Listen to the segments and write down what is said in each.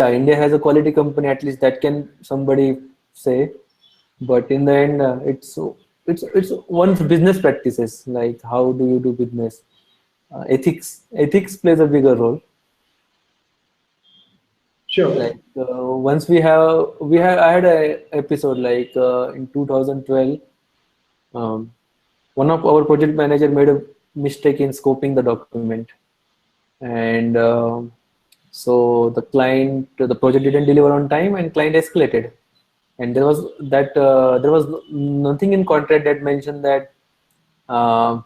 India has a quality company, at least that can somebody say. But in the end, it's one's business practices, like how do you do business. Ethics plays a bigger role. Sure. Like once I had a episode like in 2012. One of our project manager made a mistake in scoping the document, and so the project didn't deliver on time, and client escalated. And there was nothing in contract that mentioned that uh,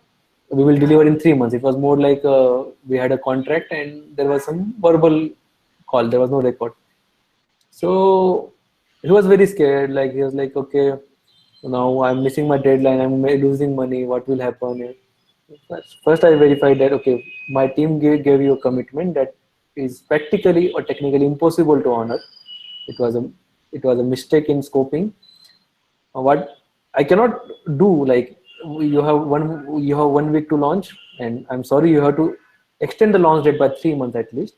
we will deliver in 3 months. It was more like we had a contract and there was some verbal call. There was no record. So he was very scared. Like he was like, okay, now I'm missing my deadline. I'm losing money. What will happen? First, I verified that okay, my team gave you a commitment that is practically or technically impossible to honor. It was a it was a mistake in scoping. What I cannot do, like you have 1 week to launch, and I'm sorry you have to extend the launch date by 3 months at least.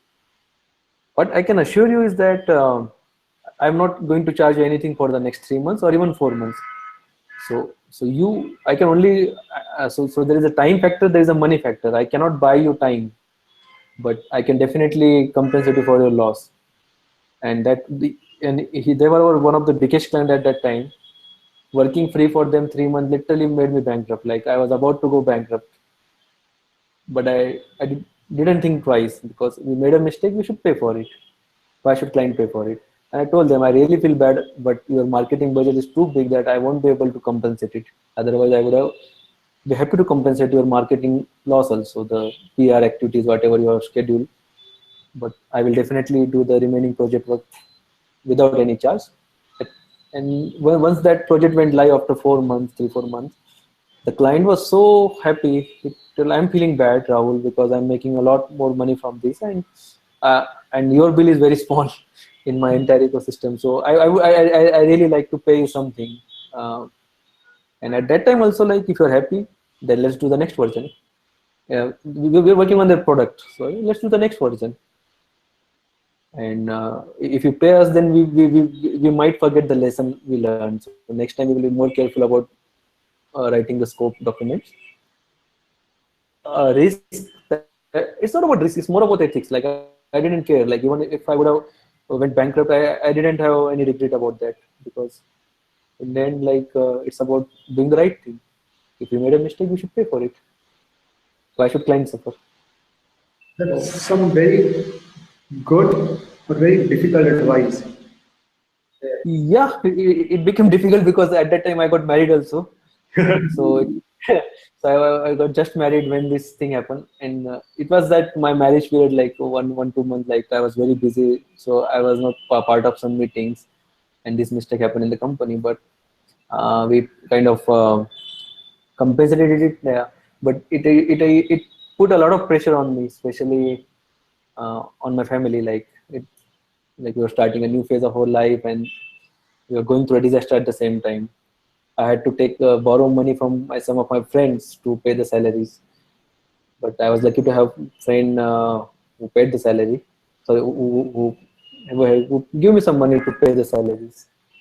What I can assure you is that I'm not going to charge you anything for the next 3 months or even 4 months. I can only so there is a time factor, there is a money factor. I cannot buy you time, but I can definitely compensate you for your loss. And they were one of the biggest client at that time. Working free for them 3 months literally made me bankrupt. Like I was about to go bankrupt, but didn't think twice because we made a mistake. We should pay for it. Why should client pay for it? And I told them, I really feel bad, but your marketing budget is too big that I won't be able to compensate it. Otherwise, I would have be happy to compensate your marketing loss also, the PR activities, whatever you have scheduled. But I will definitely do the remaining project work without any charge. And once that project went live after 4 months, 3, 4 months, the client was so happy. I'm feeling bad, Rahul, because I'm making a lot more money from this, and your bill is very small in my entire ecosystem. So I really like to pay you something. And at that time also, like if you're happy, then let's do the next version. We're working on their product, so let's do the next version. And if you pay us, then we might forget the lesson we learned. So next time we will be more careful about writing the scope documents. Risk, it's not about risk, it's more about ethics. Like I didn't care. Like even if I would have went bankrupt, I didn't have any regret about that, because in the end, like it's about doing the right thing. If we made a mistake, we should pay for it. Why should clients suffer? That's some very good but very difficult advice. Yeah, it became difficult because at that time I got married also. So I got just married when this thing happened, and it was that my marriage period, like 2 months, like I was very busy, so I was not part of some meetings, and this mistake happened in the company. But we kind of compensated it, but it put a lot of pressure on me, especially on my family. Like we were starting a new phase of our life, and we were going through a disaster at the same time. I had to take borrow money from some of my friends to pay the salaries, but I was lucky to have friend who paid the salary, so who give me some money to pay the salaries.